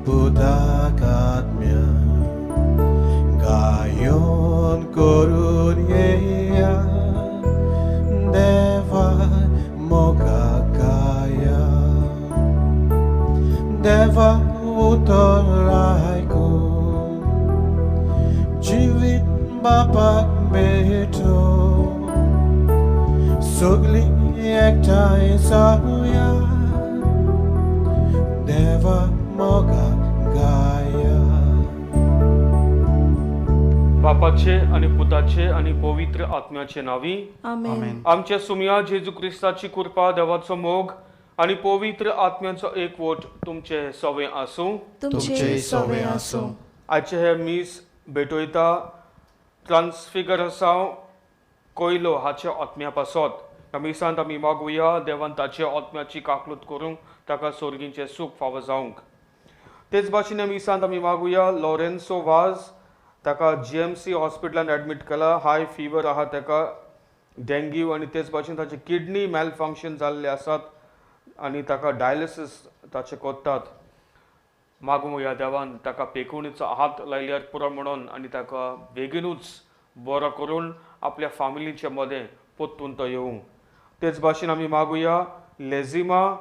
budak atmia gayon korun yeya deva mogakaya deva utoraiko jivit bapak beto sugli ektai sauya deva mogakaya. बापाचे आणि पुताचे आणि पवित्र आत्म्याचे नावी आमेन. आमच्या सुमया जेजू ख्रिस्ताची कृपा देवाचो मोग आणि पवित्र आत्म्याचो एकवट तुमचे सवे आसूं. तुमचे सवे आसूं. आजचे हे मीस भेटयता ट्रान्सफिगरसांव कोयलो हाच्या आत्म्या पासत ह्या मिसांत आमी मागुया देवान ताच्या आत्म्याची काकलूत करूंक ताका सोर्गींचे सूख फावो जावंक. तेच भाशेन ह्या मिसांत आमी मागुया लॉरेन्सो वाज ताका GMC हॉस्पिटलान एडमीट केला. हाय फीवर आहा ताका, डेंग्यू आनी तेच भाशेन ताचे किडनी मॅल फंक्शन जाल्ले आसात आनी ताका डायलिसीस ताचे कोत्तात. मागुया देवान ताका पेकुणीचो हात लायल्यार पुरो म्हणून आनी ताका बेगीनूच बरो करून आपल्या फॅमिलीचे मदें पोत्तून तो येवंक. तेच भाशेन आमी मागुया लेझिमा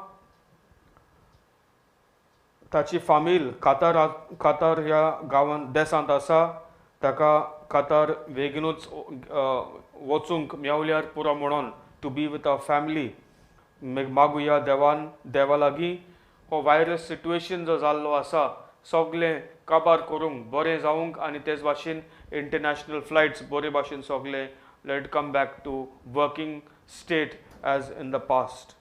ताची फामील कातार ह्या गांवांत देसांत आसा. ताका कातार बेगीनूच वचूंक मेवल्यार पुरो म्हणून to be with a family. मागुया देवा लागीं हो व्हायरस सिट्युएशन जो जाल्लो आसा सगळें काबार करूंक बरें जावंक आनी तेच भाशेन इंटरनॅशनल फ्लायट्स बरे भाशेन सगळे let come back to working state as in the past.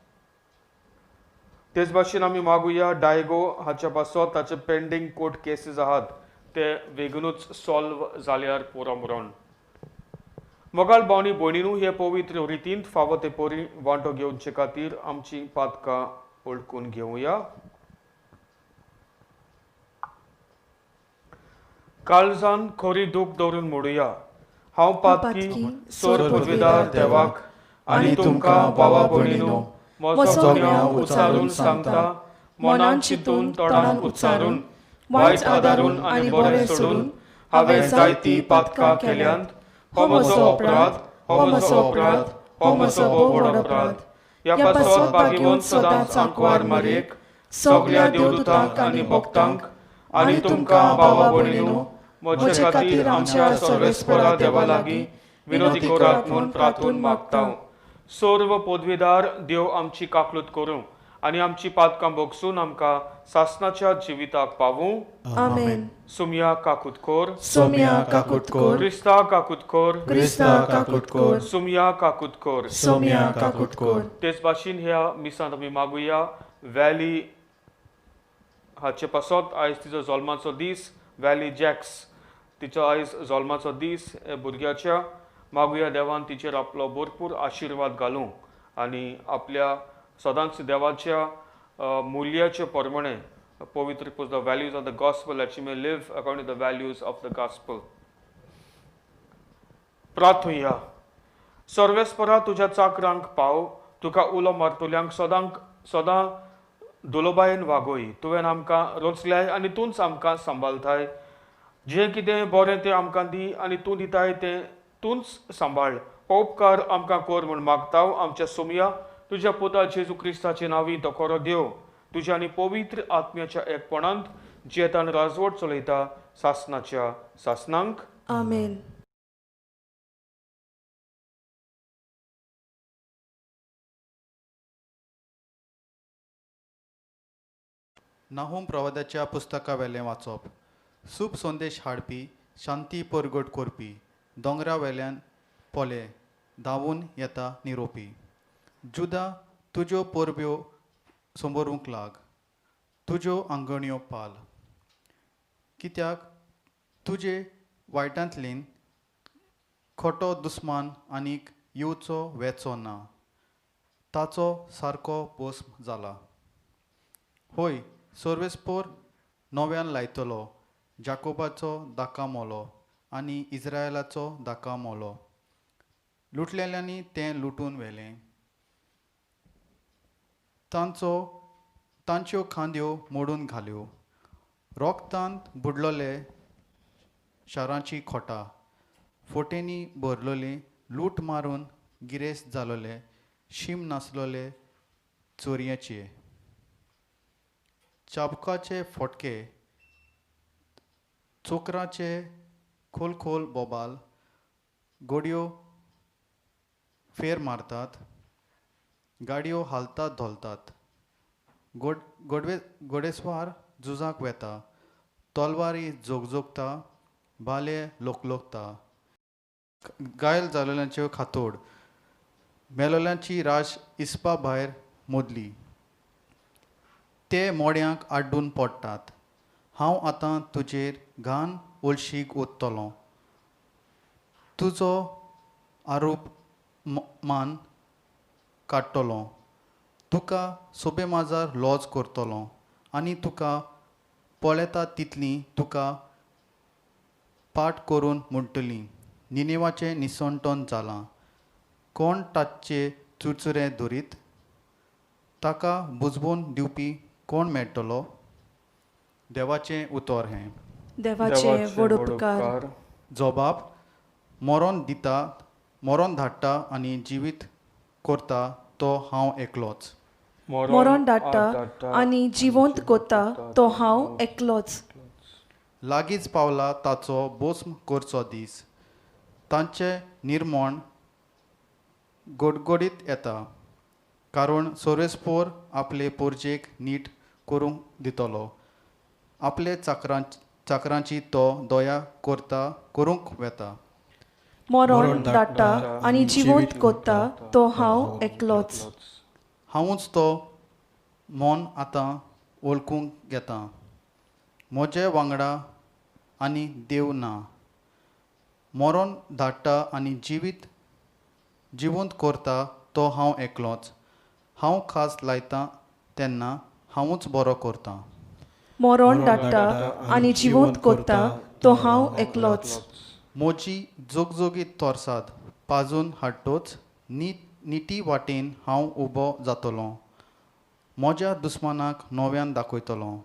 तेच भाशेन आमी मागुया डायगो हाच्या पासत ताचे पेंडींग कोर्ट केसीस आहात ते बेगीनूच सॉल्व जाल्यार पुरो म्हणून. मोगाळ भावनी भयणीनू हे पवित्र रितींत फावो ते परी वांटो घेवचे खातीर आमची पातकां ओळखून घेवया. काळजान खरी दूख दवरून म्हणुया, हांव पातकी सोर पदवीदार देवाक आनी तुमकां भावा भयणीनो म्हजो जगण्यां उच्चारून सांगता, मनान चिंतून तोंडान उच्चारून वायट आदारून आनी बरें सोडून हांवें जायती पातकां केल्यांत. हो म्हजो अपराध, हो म्हजो अपराध, हो म्हजो व्हड अपराध. ह्या पासत भागिवंत सदांच आंकवार मारयेक सगळ्या देवदूतांक आनी भक्तांक आनी तुमकां भावा भयणीनो म्हजे खातीर आमच्या सर्वेस्परा देवा लागीं विनोदी करात म्हूण प्रार्थून मागता. सर्व पदवीदार देव आमची काकलूत करूं आनी आमची पातकां भोगसून आमकां सासणाच्या जिविताक पावूं. आमेन. सुमया काकुतकोर, सोम्या काकुटकोर. क्रिस्ता काकुतकोर, क्रिस्ता काकुटकोर. सुमया काकुतकोर. सोम्या काकुटकोर. तेच भाशेन ह्या मिसांत आमी मागुया व्हॅली हाचे पासत आयज तिचो जल्माचो दीस. व्हॅली जॅक्स तिचो आयज जल्माचो दीस. भुरग्याच्या मागुया देवान तिचेर आपलो भरपूर आशिर्वाद घालूं आनी आपल्या सदांच देवाच्या मुल्याचे प्रमाणे पवित्र the values of the gospel that she may live according to the values of the gospel. प्रार्थुया. सर्वेस्परा तुज्या चाकरांक पाव, तुका उलो मारतुल्यांक सदां दुलोबायेन वागोय. तुवें आमकां रोचल्याय आनी तूंच आमकां सांबाळताय. जें कितें बरें तें आमकां दी आनी तूं दिताय तें तूंच सांबाळ. हो उपकार आमकां कर म्हूण मागता आमच्या सुमया तुज्या पुता जेजू क्रिस्ताचे नांवी तो खरो देव तुज्या आनी पवित्र आत्म्याच्या एकपणांत जेतान राजवट चलयता सासणाच्या सासणांक. आमेन. नाहूम प्रवादाच्या पुस्तका वेलें वाचप. सूप संदेश हाडपी, शांती परगट करपी, दोंगरा वेल्यान पोले धांवून येता निरोपी. जुदा तुज्यो परब्यो समोरूंक लाग, तुज्यो आंगण्यो पाल. कित्याक तुजे वायटांतल्यान खोटो दुस्मान आनीक येवचो वेचो ना, ताचो सारको भस्म जाला. होय, सर्वेस्पोर नव्यान लायतलो, जाकोबाचो दाका मोलो आनी इस्रायलाचो दाका मोलो. लुटलेल्यांनी तें लुटून व्हेलें, तांच्यो खांद्यो मोडून घाल्यो. रोगतांत बुडलोले शारांची खोटां फोटेनी भरलोली लूट मारून गिरेस्त जालोले शीम नासलोले चोरयेचे चाबकाचे फोटके चोकराचे खोल खोल बोबाल गोडयो फेर मारतात गाडयो हालतात धोलतात गोडेस्वार झुजाक वेता तलवारी जोगजोगता बाले लोकलोकता घायल जालेल्यांच्यो खातोड मेलोल्यांची राश इस्पा भायर मोदली ते मोड्यांक आड्डून पडटात हांव आतां तुजेर घान ओलशीक ओततलों तुजो आरोप मान काडटलों तुका सोबे माजार लॉज करतलों आनी तुका पळयता तितलीं तुका पाट करून म्हणटलीं निनेवाचें निसंटोन जालां कोण ताचे चुरचुरे धरीत ताका बुजवून दिवपी कोण मेळटलो देवाचें उतर हें देवाचे व्हड उपकार जबाब मरण धाडटा आनी जिवीत करता तो हांव एकलोच मरण धाडटा आनी जिवंत कोता तो हांव एकलोच लागींच पावला ताचो बोस्म करचो दीस तांचे निर्मण गोडगोडीत येता कारण सोरेस्पोर आपले पोरजेक नीट करूंक दितलो आपले चाकरांची तो दया करता करूंक वेता मरण धाडटा आनी जिवंत कोता तो हांव एकलोच हांवूच तो मोन आतां वळखूंक घेता म्हजे वांगडा आनी देव ना मरण धाडटा आनी जिवंत करता तो हांव एकलोच हांव खास लायतां तेन्ना हांवूच बरो करतां मरण धाडटा आनी जिवंत कोता तो हांव एकलोच म्हजी जोगजोगीत तोरसाद पाजून हाडटोच निटी वाटेन हांव उबो जातलों म्हज्या दुस्मानाक नव्यान दाखयतलों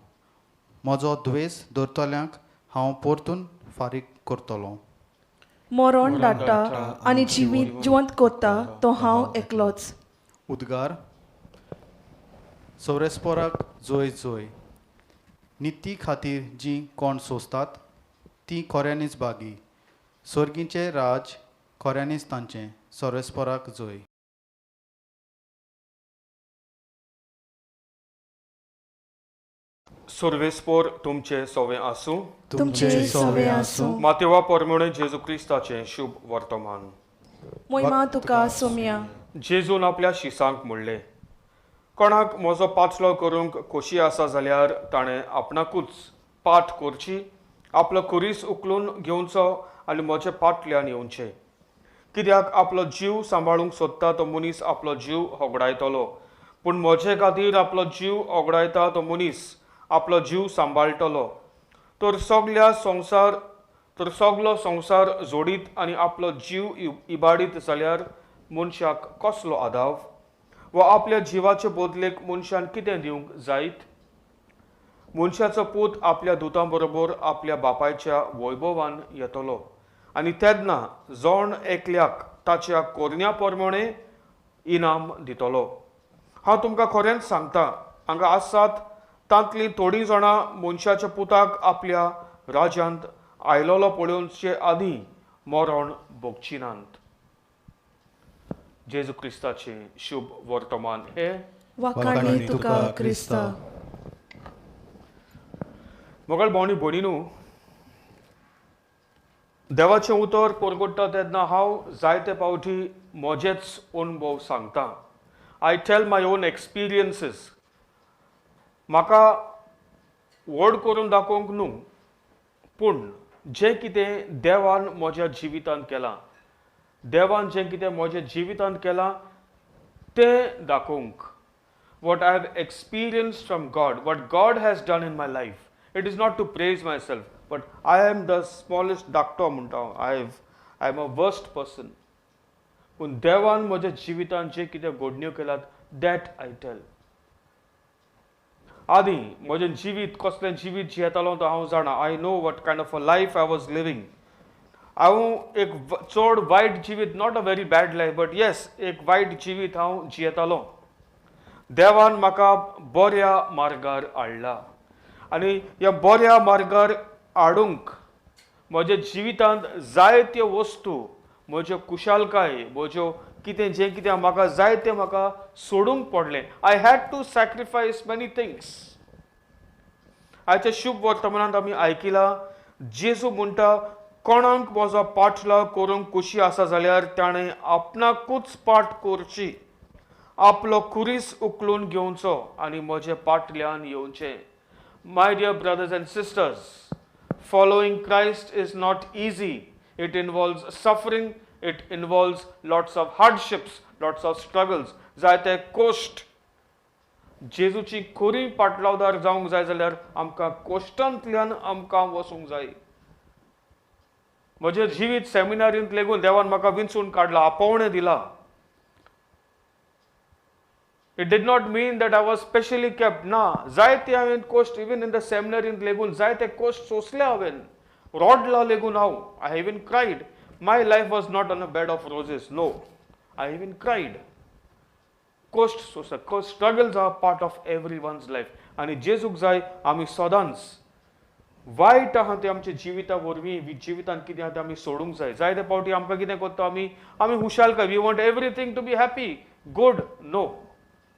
म्हजो द्वेस धरतल्यांक हांव परतून फारीक करतलों मरण धाडटा आनी जिवंत कोता तो हांव एकलोच उद्गार सोरेस्पोराक जोय जोय निती खातीर जीं कोण सोंसतात तीं खोऱ्यांनीच बागी सर्गीचें राज खोऱ्यांनीच तांचें सोरेस्पोराक जोय सर्वेस्पोर तुमचे सोवे आसूं तुमचे सवे आसूं मातेवा परमणे जेजू क्रिस्ताचें शुभ वर्तमान मोहिमा तुका सोम्या जेजून आपल्या शिसांक म्हणलें कोणाक म्हजो पाचलो करूंक खोशी आसा जाल्यार ताणें आपणाकूच पाठ करची आपलो खुरीस उखलून घेवचो आनी म्हजे पाटल्यान येवचें कित्याक आपलो जीव सांबाळूंक सोदता तो मनीस आपलो जीव होगडायतलो पूण म्हजे खातीर आपलो जीव होगडायता तो मनीस आपलो जीव सांबाळटलो तर सगलो संवसार जोडीत आनी आपलो जीव इबाडीत जाल्यार मनशाक कसलो आदाव वा आपल्या जिवाचे बदलेक मनशान कितें दिवंक जायत मनशाचो पूत आपल्या दुतां बरोबर आपल्या बापायच्या वैभवान येतलो आनी तेन्ना जोण एकल्याक ताच्या कोरन्या प्रमाणे इनाम दितलो हांव तुमकां खरेंच सांगता हांगा आसात तांतलीं थोडीं जाणां मनशाच्या पुताक आपल्या राज्यांत आयलोलो पळोवचे आदीं मरण भोगचिनात जेजू क्रिस्ताचें शुभ वर्तमान हे वाखाणी तुका क्रिस्ता मोगल भावनी भयणीनू देवाचें उतर परगट्टा तेन्ना हांव जायते फावटी म्हजेच अणभव सांगता I tell my on experiences म्हाका व्हड करून दाखोवंक न्हू पूण जें कितें देवान म्हज्या जिवितांत केलां देवान जें कितें म्हज्या जिवितांत केलां तें दाखोवंक what I have experienced from God, what God has done in my life. It is not to praise myself, but I am the smallest doctor म्हणटा I am a worst person. पूण देवान म्हज्या जिवितांत जे कितें घडण्यो केल्यात that I tell. आदीं म्हजें जिवीत कसलें जिवीत जियेतालो तो हांव जाणा. I know what kind of a life I was living. हांव एक चड वायट जिवीत, not a very bad life, but yes एक वायट जिवीत हांव जियेतालो. देवान म्हाका बऱ्या मार्गार हाडला आनी ह्या बऱ्या मार्गार हाडूंक म्हज्या जिवितांत जायत्यो वस्तू, म्हज्यो कुशालकाय, म्हज्यो जें कितें म्हाका जाय तें म्हाका सोडूंक पडलें. I had to sacrifice many things. आयच्या शुभ वर्तमानांत आमी आयकिलां जेजू म्हणटा कोणाक म्हजो पाठला करूंक खुशी आसा जाल्यार ताणें आपणाकूच पाठ करची, आपलो कुरीस उखलून घेवचो आनी म्हजे पाटल्यान येवचें. My dear brothers and sisters, following Christ is not easy. It involves suffering, it involves lots of hardships, lots of struggles. जायते कोश्ट. जेजूची खरी पाटलावदार जावंक जाय जाल्यार आमकां कोश्टांतल्यान आमकां वचूंक जाय. म्हजें जिवीत सेमिनारींत लेगून देवान म्हाका विंचून काडला, आपोवणें दिला. It did not mean that I was specially kept. ना, जायते हांवें कोश्ट इवन इन द सेमिनारींत लेगून जायते कोश्ट सोंसले हांवें. रॉडला लेगून हांव. I even cried. My life was not on a bed of roses. No, I even cried. कोश्ट सोंसप, struggles are part of everyone's life. आनी जेजूक जाय आमी सदांच वायट आहा तें आमच्या जिविता वरवीं, जिवितांत कितें आहा तें आमी सोडूंक जाय. जायते फावटी आमकां कितें करता आमी हुशालकाय. We want everything to be happy, good. No,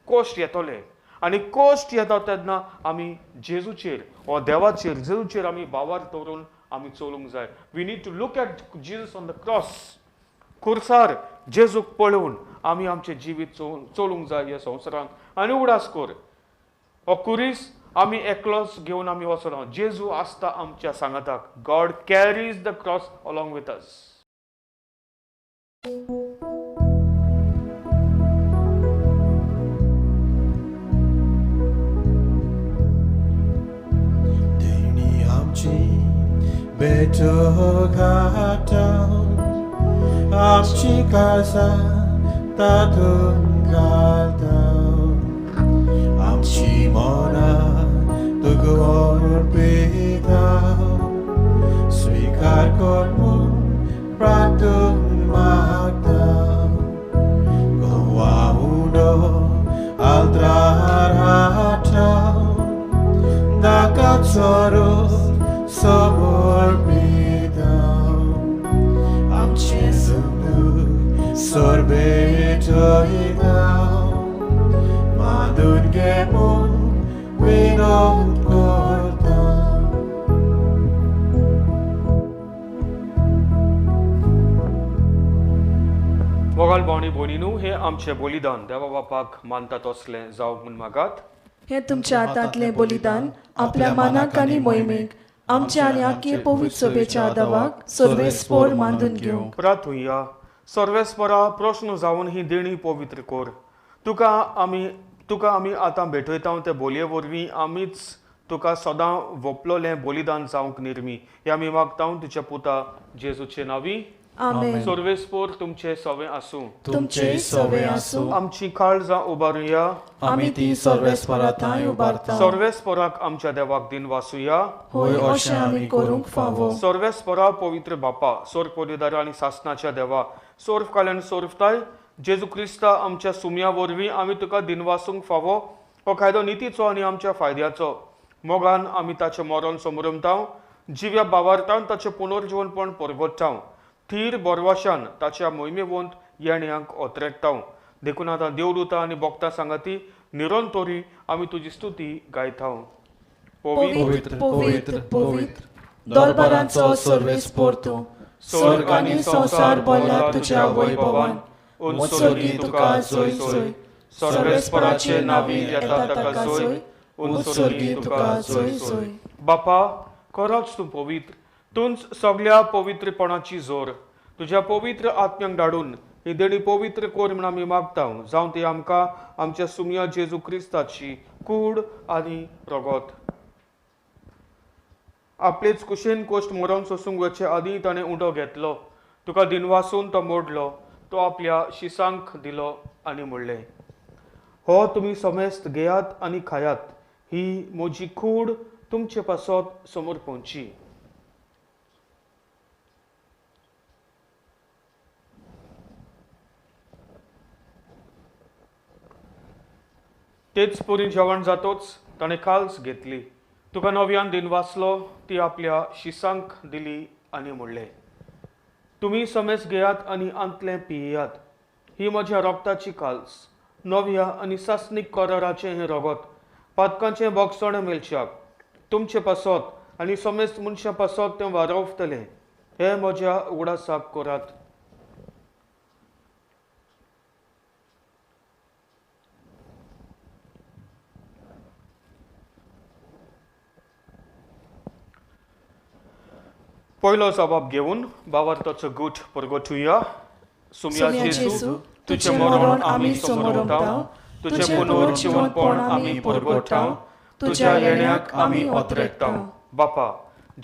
कोश्ट येतले आनी कोश्ट येता तेन्ना आमी जेजूचेर वा देवाचेर, जेजूचेर आमी बावर दवरून आमी चलूंक जाय. We need to look at Jesus on the cross. खुर्सार जेजूक पळोवन आमी आमचें जिवीत चलूंक जाय ह्या संवसारांत. आनी उगडास कर हो कुरीस आमी एकलोच घेवन आमी वचना. जेजू आसता आमच्या सांगाताक. God carries the cross along with us. Betogata amchi casa tatungata amchi mona tugor pita swikar kormu pratung magda goa uno aldrarata dakatsoro Sabor bidam amche zunu sorbeto idam madun gemon winot kortam. मोगाल भावनी भयणीनू, हे आमचें बलिदान देवा बापाक मानता तसलें जावंक म्हूण मागात. हे तुमच्या हातांतलें बलिदान आपल्या मानाक आनी मोहिमेक आमच्या आनी आख्खे पवित्र सभेच्या आदावाक सर्वेस्पोर मानून घेवंक. प्रार्थुया. सर्वेस्परा प्रश्न जावन ही देणी पवित्र कर. तुका आमी आतां भेटयता ते बोलये वरवीं आमीच तुका सदां वपलोलें बलिदान जावंक निर्मी. हे आमी मागता तुज्या पुता जेजूचे नांवी. आमेन. सर्वेस्पोर तुमचे सवे आसूं. तुमचे सवे आसूं. आमची काळजां उबारुया. आमी ती सर्वेस्परा थंय उबारता. सर्वेस्पराक आमच्या देवाक दिन वासुया. होय, अशें आमी करूंक फावो. सर्वेस्परा पवित्र बापा, सोर पोलिदार आनी सासणाच्या देवा, सोर्फ काल्यान सोर्फताय जेजू क्रिस्ता आमच्या सुम्या वरवीं आमी तुका दिनवासूंक फावो. हो कायदो नितीचो आनी आमच्या फायद्याचो. मोगान आमी ताचें मरण समरमतांव, जिव्या बावार्थान ताचें पुनर्जीवनपण परगट्टांव, थीर बोरवाशान ताच्या मोहिमेवंत येण्याक ओतरेट्टांव. देखून आतां देवदूतां आनी भक्तां सांगाती निरंतरी आमी तुजी स्तुती गायतांव. पवित्र पवित्र पवित्र दरबारांचो सर्वेस्पोर तूं. स्वर्ग आनी संवसार भरला तुज्या वैभवान. उत्सर्गी तुका जय जय. सर्वेस्पराचे नांवी येता ताका जय. उत्सर्गी तुका जय जय. बापा, खरोच तूं पवित्र. तूंच सगळ्या पवित्रपणाची जोर. तुज्या पवित्र आत्म्याक धाडून ही देणी पवित्र कर म्हूण आमी मागतांव. जावं ती आमकां आमच्या सुम्या जेजू क्रिस्ताची कूड आनी रगत. आपलेच कुशेन कोश्ट मरण सोसूंक वचे आदीं ताणें उंडो घेतलो. तुका दिनवासून तो मोडलो. तो आपल्या शिसांक दिलो आनी म्हणलें, हो तुमी समेस्त घेयात आनी खायात. ही म्हजी कूड तुमचे पासत समोर पोवची. तेच पुरी जेवण जातोच ताणें काल्स घेतली. तुका नव्यान दिन वाचलो ती आपल्या शिसांक दिली आनी म्हणलें, तुमी समेस घेयात आनी अंतलें पियेयात. ही म्हज्या रोगताची काल्स, नव्या आनी सासनीक कराराचें हें रगत, पातकांचें बोगसण मेलच्याक. तुमचे पासत आनी समेस मनशां पासत तें वारवतलें. हें म्हज्या उगडासाक करात. पयलो जबाब घेवन भावार्थाचो गूट परगटुया. सुमया जेजू, तुझे मरण आमी समोरताव, तुझे पुनर्जीवनपण आमी परगटाव, तुझ्या येण्याक आमी ओतरेकताव. बापा,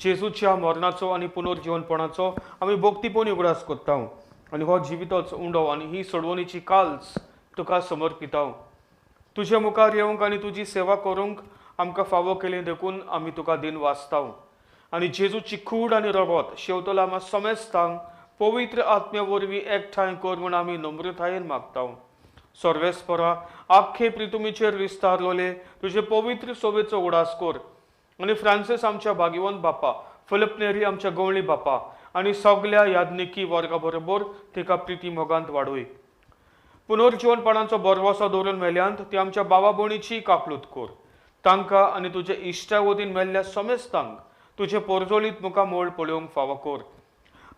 जेजूच्या मरणाचो आनी पुनर्जीवनपणाचो आमी भोक्तीपणी उगडास कोत्ताव आनी हो जिविताचो उंडो आनी ही सोडवणीची काल्स तुका समर्पिताव. तुजे मुखार येवंक आनी तुजी सेवा करूंक आमकां फावो केलें देखून आमी तुका दिन वाचताव. आनी जेजूची कूड आनी रगत शेवटला आमी समेस्तांक पवित्र आत्म्या वरवीं एकठांय कर म्हूण आमी नम्रतायेन मागताव. सर्वेस्परा, आख्खे प्रितुमीचेर विस्तारलोले तुजे पवित्र सोबेचो उडास कर आनी फ्रांसीस आमच्या भाग्यवंत बापा, फिलिप नेरी आमच्या गवळी बापा आनी सगळ्या यादनिकी वर्गा बरोबर तिका प्रिती मोगांत वाडोय. पुनर्जीवनपणाचो बरवसो दवरून मेल्यांत ती आमच्या बाबा भयणीची काकलूत कर. तांकां आनी तुजे इश्टा वतीन मेल्ल्या समेस्तांक तुजे पोरजोळीत मुखार मोळ पळोवंक फावो कर.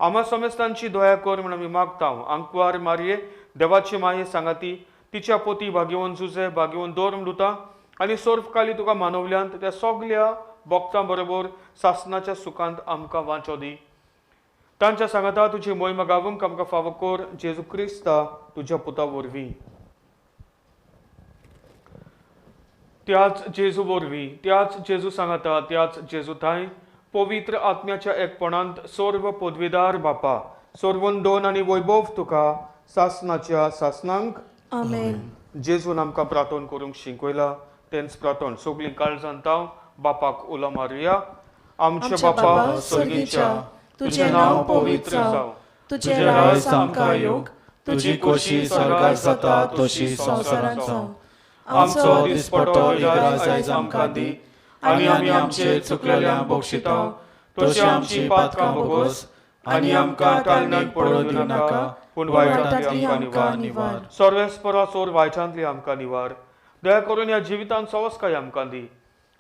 आम्हा समेस्तांची दया कर म्हूण आमी मागताव. आंकवार मारये, देवाची माये सांगाती, तिच्या पोती भाग्यवंत जुजे, भाग्यवंत दोर्म दुता आनी सर्वकाली तुका मानवल्यांत त्या सगळ्या भक्तां बरोबर सासनाच्या सुखांत आमकां वांचो दी. तांच्या सांगाता तुजी मोहीम गावूंक आमकां फावो कर. जेजू क्रिस्ता तुज्या पुता वरवीं. त्याच जेजू वरवीं, त्याच जेजू सांगाता, त्याच जेजू थाय पवित्र आत्म्याच्या एकपणांत सर्व पदवीदार बापा, सर्वंदोन आनी वैभव तुका सासनाच्या सासनांक. आमेन. जेजून आमकां प्रार्थना करूंक शिकयला तेंच प्रार्थना सगळीं काळजांताव बापाक उलो मारुया. आमचे बापा स्वर्गीच्या, तुझे नांव पवित्र जावं, तुझे राज आमकां येवंक, तुजी खोशी स्वर्गार जाता तशी संवसारांत जावं. आमचो दिसपटो आज आयज आमकां दी आनी आमी आमचे चुकलेल्यांक बक्षिताव, तशी आमची पातकां बोगोस आनी आमकां ताळणेक पडूंक दिनाका, पूण वायटांतली आमकां निवार. सर्वेस्परा सोर वायटांतली आमकां निवार. दया करून ह्या जिवितांत सवस्काय आमकां दी.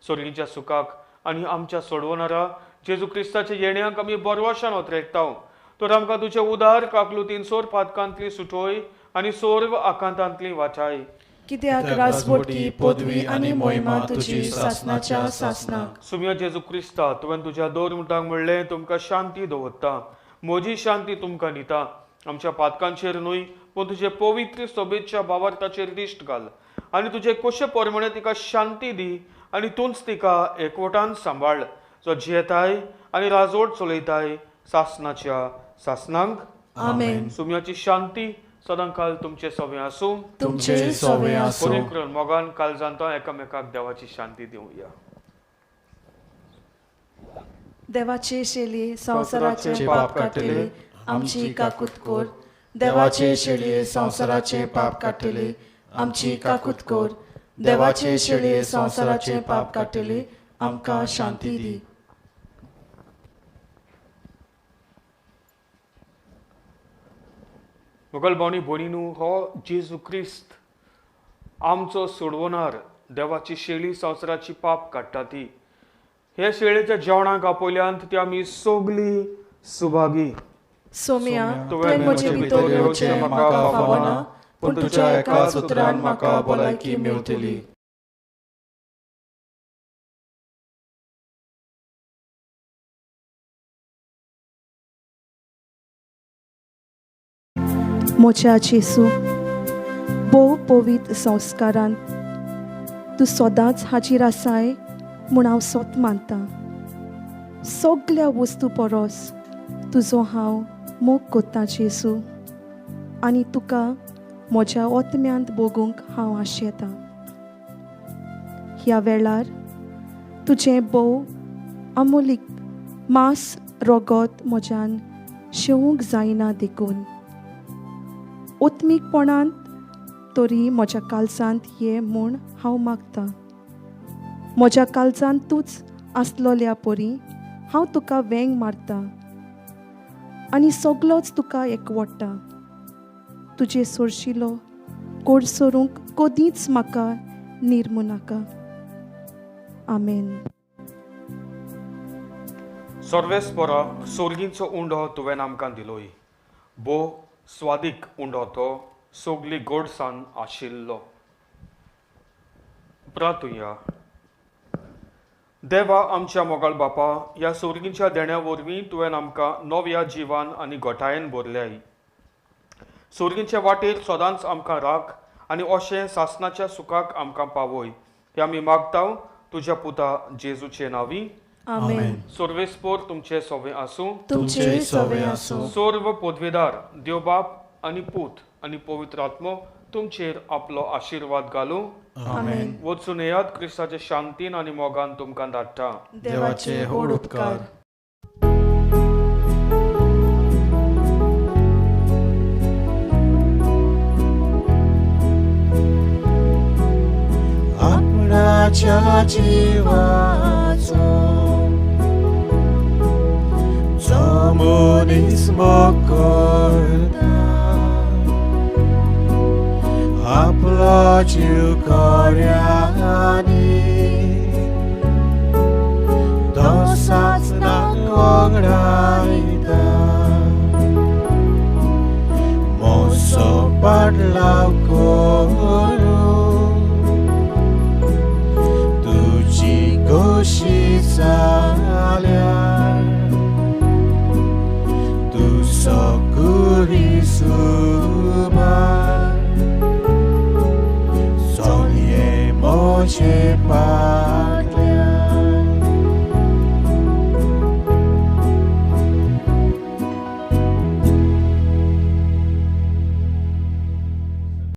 स्वर्गीच्या सुखाक आनी आमच्या सोडवणारा जेजू क्रिस्ताच्या येण्याक आमी बरवशान ओतरेकताव. तर आमकां तुजे उदार काकलुतीन सोर पातकांतली सुटोय आनी सोर्व आकांतांतली वाटाय. कित्याक राजवटी, पदवी आनी मोहिमा तुजी सासनाच्या सासनाक. सुमया जेजू क्रिस्ता, तुवें तुज्या दोरमुटांक म्हणलें तुमकां शांती दवरता, म्हजी शांती तुमकां दिता. आमच्या पातकांचेर न्हय पूण तुजे पवित्र सोबेच्या भावार्थाचेर दिश्ट घाल आनी तुजे कशे परमणे तिका शांती दी आनी तूंच तिका एकवटान सांबाळ, जो जियेताय आनी राजवट चलयताय सासनाच्या सासनांक. आमेन. सुमयाची शांती सदां काल तुमचे सोबे आसूं. तुमचे सोबे आसूं. बरें करून मोगान काल जाणतो एकामेकाक देवाची शांती दिवया. देवाचे शेळये संवसाराचे पाप काडटले, आमची काकूत कोर. देवाचे शेळये संवसाराचे पाप काडटले, आमची काकूत कोर. देवाचे शेळये संवसाराचे पाप काडटले, आमकां शांती दी. मुगल भावनी भयणीनू, हो जेजू क्रिस्त आमचो सोडवणार, देवाची शेळी संवसाराची पाप काडटा ती. हे शेळेच्या जेवणाक आपयल्यांत ती आमी सगळीं सुभागी. सोम्या, तुवें म्हजे भितर येवचें म्हाका फावना, पूण तुज्या एकाच उतरान म्हाका भलायकी मेवतली. मोच्या जेसू, भोव पवित्र संस्कारांत तूं सदांच हाजीर आसाय म्हूण हांव सोत मानतां. सगळ्या वस्तू परस तुजो हांव मोग कोत्तां जेसू, आनी तुका म्हज्या ओतम्यांत बोगूंक हांव आशेतां. ह्या वेळार तुझें बोव अमोलीक मांस रोगोत म्हज्यान शेवूंक जायना देखून ओत्मीकपणांत तरी म्हज्या काळजांत ये म्हूण हांव मागतां. म्हज्या काळजांत तूंच आसलोल्या परी हांव तुका वेंग मारतां आनी सगलोच तुका एकवडटा. तुजे सोरशिलो कोड सोरूंक कदींच म्हाका निर्मू नाका. आमेन. सर्वेस्परा सोर्गींचो उंडो तुवें आमकां दिलोय. बो स्वादीक उंडो तो सोगली गोडसाण आशिल्लो. प्रार्थुया. देवा आमच्या मोगाळ बापा, ह्या सोर्गींच्या देण्या वरवीं तुवें आमकां नव्या जिवान आनी घोटायेन भरल्याय. सोर्गींच्या वाटेर सदांच आमकां राख आनी अशें सासणाच्या सुखाक आमकां पावय. हें आमी मागतांव तुज्या पुता जेजूचे नांवी. आमेन. सर्वेस्पोर तुमचे सोवे आसूं. तुमचे सवे आसूं. सर्व पदवेदार देवबाप आनी पूत आनी पवित्र आत्मो तुमचेर आपलो आशिर्वाद घालूं. आमेन. वचून येयात क्रिस्ताचे शांतीन आनी मोगान तुमकां धाडटा. देवाचे होड उपकार. आपणाच्या जिवाचो जो मनीस मोग करता आपलो जीव कोऱ्यांनी तो सासणाक वगडायता. मोसो पाडलाव करून तुजी गोशी जाल्यार तूं सकुरी सुमार सोलये मोचे पार